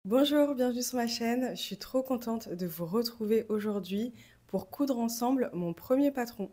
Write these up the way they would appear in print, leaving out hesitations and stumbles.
Bonjour, bienvenue sur ma chaîne. Je suis trop contente de vous retrouver aujourd'hui pour coudre ensemble mon premier patron.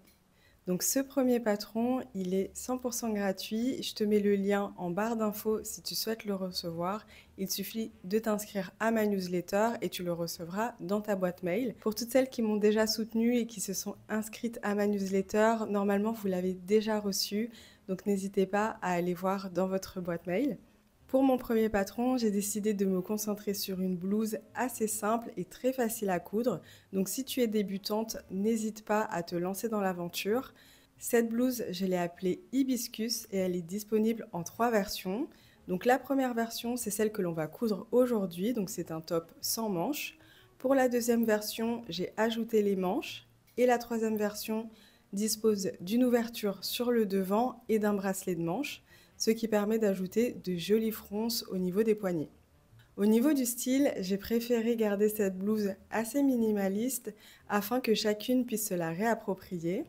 Donc ce premier patron, il est 100% gratuit. Je te mets le lien en barre d'infos si tu souhaites le recevoir. Il suffit de t'inscrire à ma newsletter et tu le recevras dans ta boîte mail. Pour toutes celles qui m'ont déjà soutenue et qui se sont inscrites à ma newsletter, normalement vous l'avez déjà reçu. Donc n'hésitez pas à aller voir dans votre boîte mail. Pour mon premier patron, j'ai décidé de me concentrer sur une blouse assez simple et très facile à coudre. Donc si tu es débutante, n'hésite pas à te lancer dans l'aventure. Cette blouse, je l'ai appelée Hibiscus et elle est disponible en 3 versions. Donc la première version, c'est celle que l'on va coudre aujourd'hui, donc c'est un top sans manches. Pour la deuxième version, j'ai ajouté les manches et la troisième version dispose d'une ouverture sur le devant et d'un bracelet de manches, ce qui permet d'ajouter de jolies fronces au niveau des poignets. Au niveau du style, j'ai préféré garder cette blouse assez minimaliste afin que chacune puisse se la réapproprier.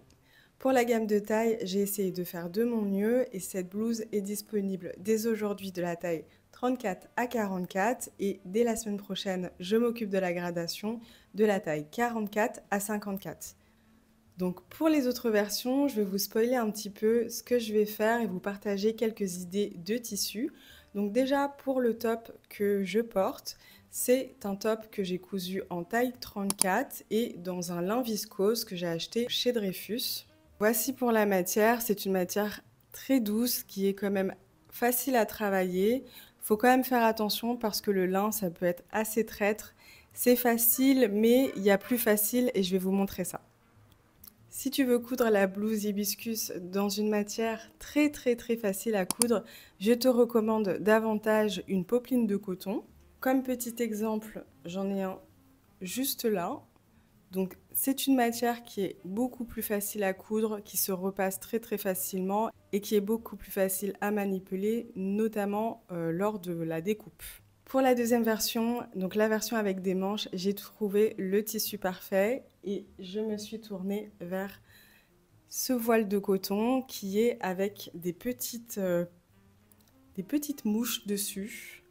Pour la gamme de taille, j'ai essayé de faire de mon mieux et cette blouse est disponible dès aujourd'hui de la taille 34 à 44 et dès la semaine prochaine, je m'occupe de la gradation de la taille 44 à 54. Donc pour les autres versions, je vais vous spoiler un petit peu ce que je vais faire et vous partager quelques idées de tissus. Donc déjà pour le top que je porte, c'est un top que j'ai cousu en taille 34 et dans un lin viscose que j'ai acheté chez Dreyfus. Voici pour la matière, c'est une matière très douce qui est quand même facile à travailler. Il faut quand même faire attention parce que le lin, ça peut être assez traître. C'est facile, mais il y a plus facile et je vais vous montrer ça. Si tu veux coudre la blouse hibiscus dans une matière très facile à coudre, je te recommande davantage une popeline de coton. Comme petit exemple, j'en ai un juste là. Donc c'est une matière qui est beaucoup plus facile à coudre, qui se repasse très facilement et qui est beaucoup plus facile à manipuler, notamment lors de la découpe. Pour la deuxième version, donc la version avec des manches, j'ai trouvé le tissu parfait et je me suis tournée vers ce voile de coton qui est avec des petites mouches dessus.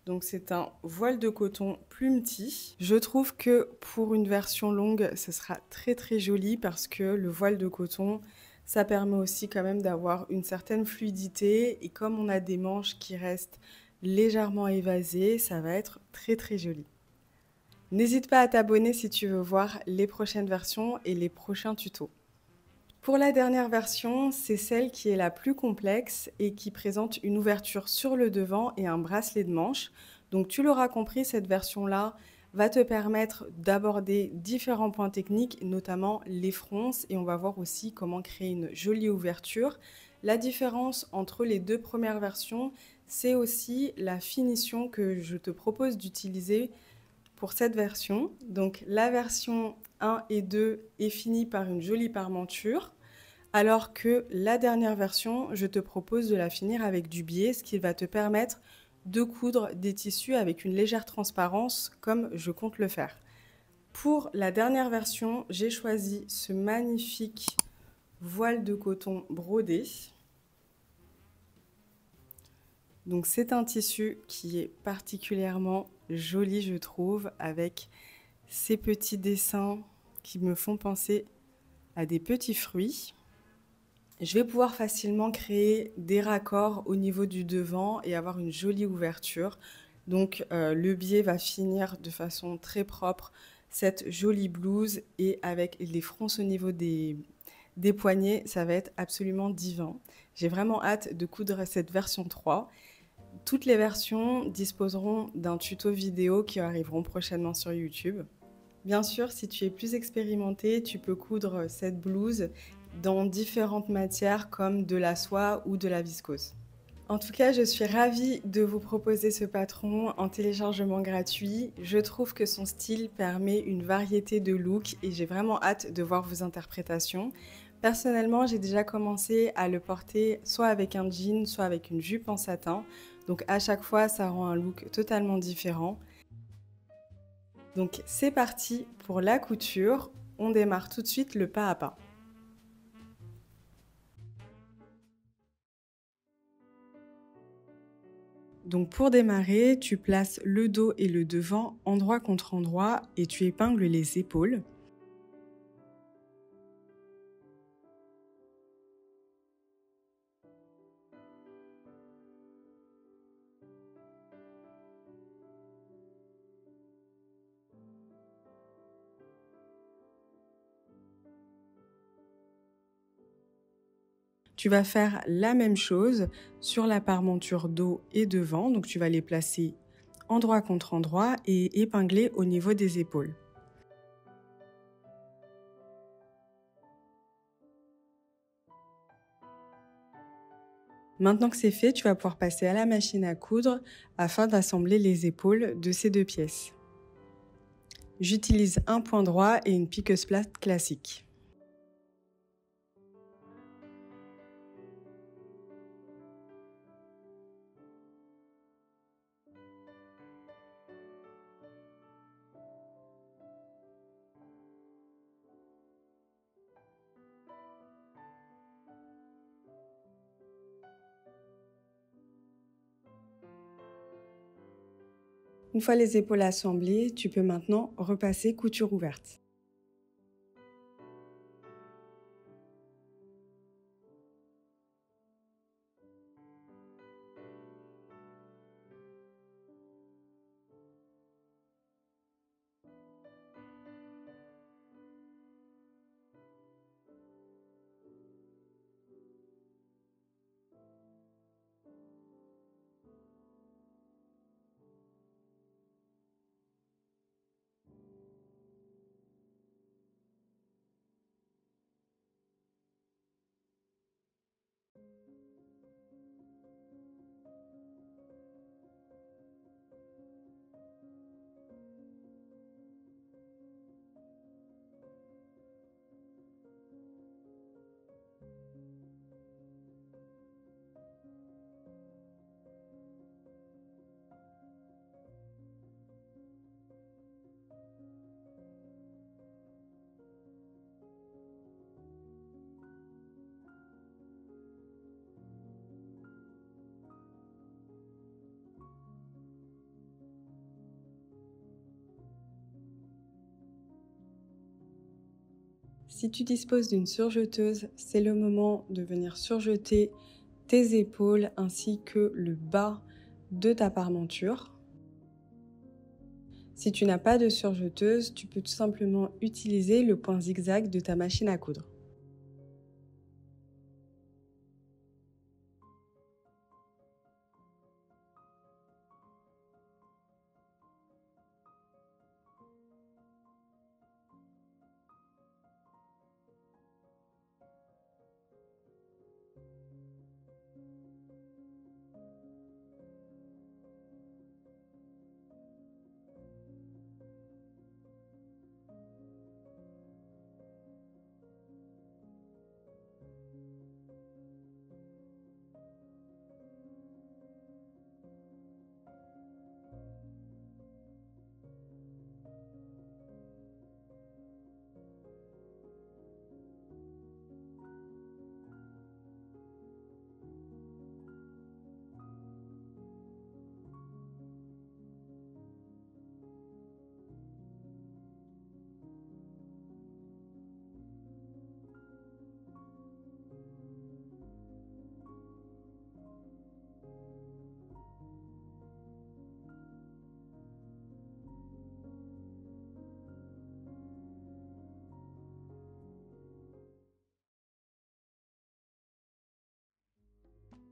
Donc c'est un voile de coton plumetis. Je trouve que pour une version longue, ce sera très joli parce que le voile de coton, ça permet aussi quand même d'avoir une certaine fluidité et comme on a des manches qui restent légèrement évasées, ça va être très joli. N'hésite pas à t'abonner si tu veux voir les prochaines versions et les prochains tutos. Pour la dernière version, c'est celle qui est la plus complexe et qui présente une ouverture sur le devant et un bracelet de manche. Donc tu l'auras compris, cette version-là va te permettre d'aborder différents points techniques, notamment les fronces, et on va voir aussi comment créer une jolie ouverture. La différence entre les deux premières versions, c'est aussi la finition que je te propose d'utiliser pour cette version. Donc la version 1 et 2 est finie par une jolie parmenture, alors que la dernière version, je te propose de la finir avec du biais, ce qui va te permettre de coudre des tissus avec une légère transparence comme je compte le faire. Pour la dernière version, j'ai choisi ce magnifique voile de coton brodé. Donc c'est un tissu qui est particulièrement joli, je trouve, avec ces petits dessins qui me font penser à des petits fruits. Je vais pouvoir facilement créer des raccords au niveau du devant et avoir une jolie ouverture. Donc le biais va finir de façon très propre cette jolie blouse et avec les fronces au niveau des poignets, ça va être absolument divin. J'ai vraiment hâte de coudre cette version 3. Toutes les versions disposeront d'un tuto vidéo qui arriveront prochainement sur YouTube. Bien sûr, si tu es plus expérimenté, tu peux coudre cette blouse dans différentes matières comme de la soie ou de la viscose. En tout cas, je suis ravie de vous proposer ce patron en téléchargement gratuit. Je trouve que son style permet une variété de looks et j'ai vraiment hâte de voir vos interprétations. Personnellement, j'ai déjà commencé à le porter soit avec un jean, soit avec une jupe en satin. Donc à chaque fois, ça rend un look totalement différent. Donc c'est parti pour la couture. On démarre tout de suite le pas à pas. Donc pour démarrer, tu places le dos et le devant endroit contre endroit et tu épingles les épaules. Tu vas faire la même chose sur la parementure dos et devant, donc tu vas les placer endroit contre endroit et épingler au niveau des épaules. Maintenant que c'est fait, tu vas pouvoir passer à la machine à coudre afin d'assembler les épaules de ces deux pièces. J'utilise un point droit et une piqueuse plate classique. Une fois les épaules assemblées, tu peux maintenant repasser couture ouverte. Si tu disposes d'une surjeteuse, c'est le moment de venir surjeter tes épaules ainsi que le bas de ta parementure. Si tu n'as pas de surjeteuse, tu peux tout simplement utiliser le point zigzag de ta machine à coudre.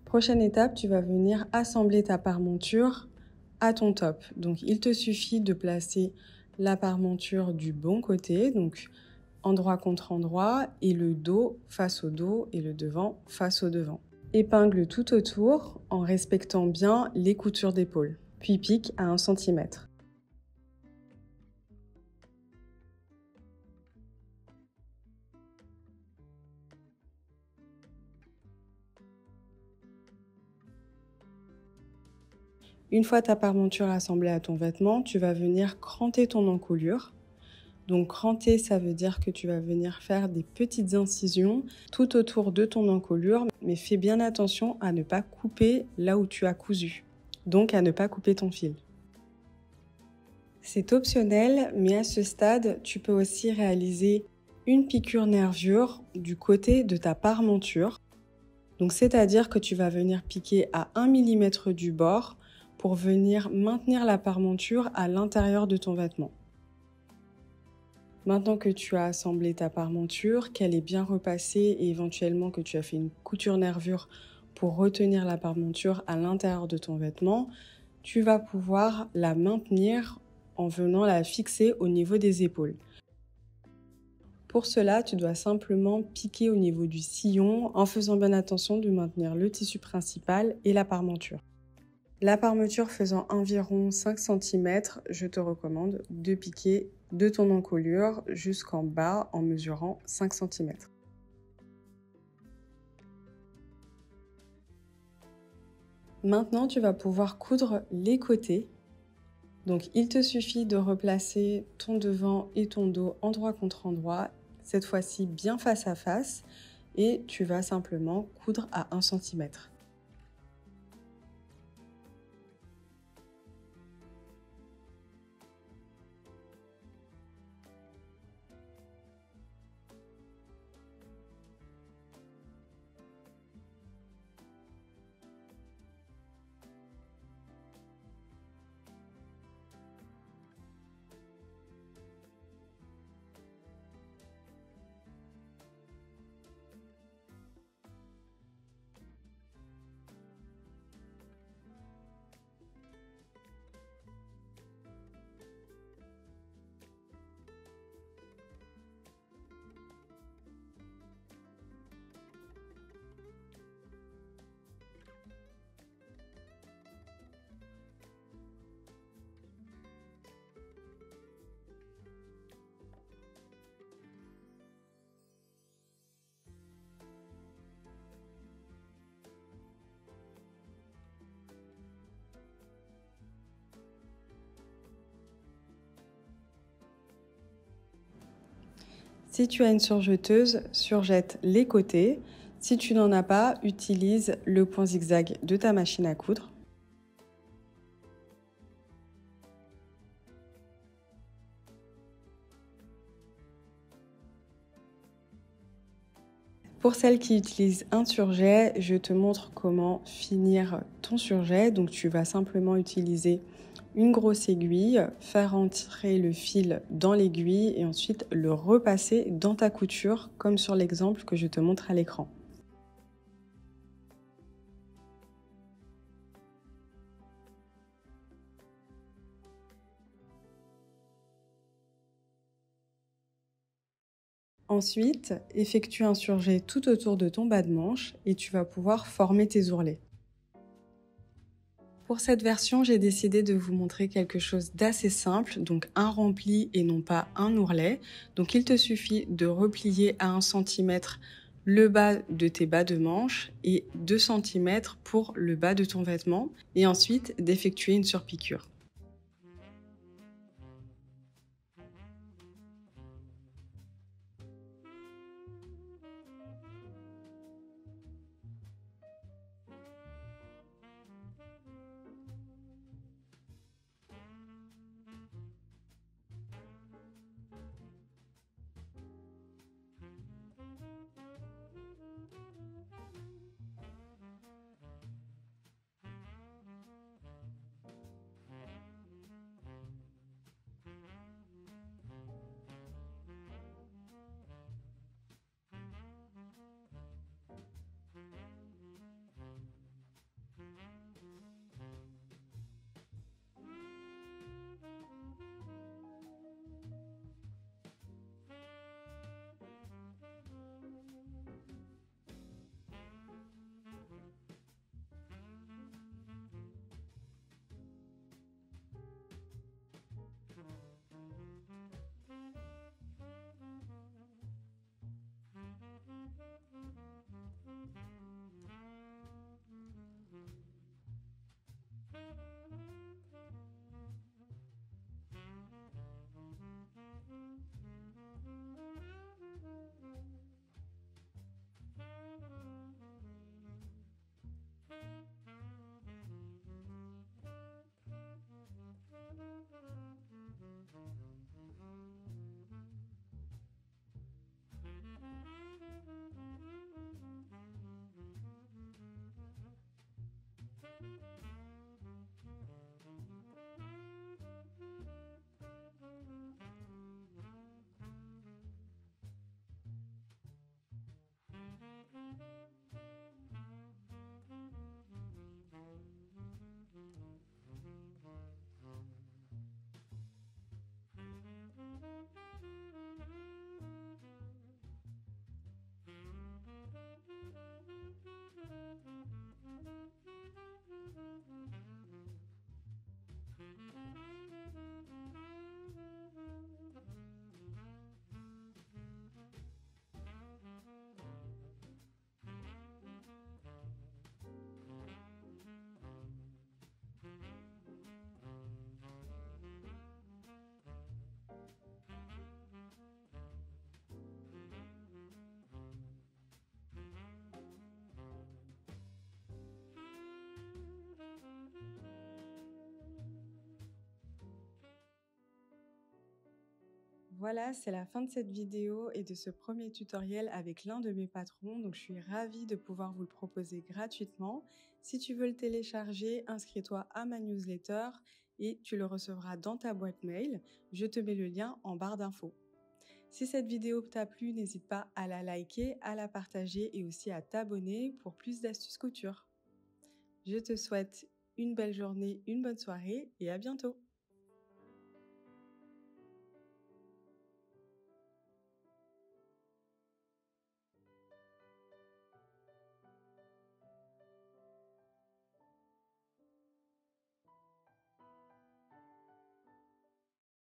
Prochaine étape, tu vas venir assembler ta parementure à ton top. Donc il te suffit de placer la parementure du bon côté, donc endroit contre endroit, et le dos face au dos et le devant face au devant. Épingle tout autour en respectant bien les coutures d'épaule, puis pique à 1 cm. Une fois ta parementure assemblée à ton vêtement, tu vas venir cranter ton encolure. Donc cranter, ça veut dire que tu vas venir faire des petites incisions tout autour de ton encolure, mais fais bien attention à ne pas couper là où tu as cousu. donc à ne pas couper ton fil. C'est optionnel, mais à ce stade, tu peux aussi réaliser une piqûre nervure du côté de ta parementure. Donc c'est-à-dire que tu vas venir piquer à 1 mm du bord pour venir maintenir la parementure à l'intérieur de ton vêtement. Maintenant que tu as assemblé ta parementure, qu'elle est bien repassée et éventuellement que tu as fait une couture nervure pour retenir la parementure à l'intérieur de ton vêtement, tu vas pouvoir la maintenir en venant la fixer au niveau des épaules. Pour cela, tu dois simplement piquer au niveau du sillon en faisant bien attention de maintenir le tissu principal et la parementure. La parementure faisant environ 5 cm, je te recommande de piquer de ton encolure jusqu'en bas en mesurant 5 cm. Maintenant, tu vas pouvoir coudre les côtés. Donc, il te suffit de replacer ton devant et ton dos endroit contre endroit, cette fois-ci bien face à face, et tu vas simplement coudre à 1 cm. Si tu as une surjeteuse, surjette les côtés. Si tu n'en as pas, utilise le point zigzag de ta machine à coudre. Pour celles qui utilisent un surjet, je te montre comment finir ton surjet. Donc tu vas simplement utiliser une grosse aiguille, faire entrer le fil dans l'aiguille et ensuite le repasser dans ta couture comme sur l'exemple que je te montre à l'écran. Ensuite, effectue un surjet tout autour de ton bas de manche et tu vas pouvoir former tes ourlets. Pour cette version, j'ai décidé de vous montrer quelque chose d'assez simple, donc un rempli et non pas un ourlet. Donc il te suffit de replier à 1 cm le bas de tes bas de manche et 2 cm pour le bas de ton vêtement et ensuite d'effectuer une surpiqûre. Voilà, c'est la fin de cette vidéo et de ce premier tutoriel avec l'un de mes patrons. Donc, je suis ravie de pouvoir vous le proposer gratuitement. Si tu veux le télécharger, inscris-toi à ma newsletter et tu le recevras dans ta boîte mail. Je te mets le lien en barre d'infos. Si cette vidéo t'a plu, n'hésite pas à la liker, à la partager et aussi à t'abonner pour plus d'astuces couture. Je te souhaite une belle journée, une bonne soirée et à bientôt!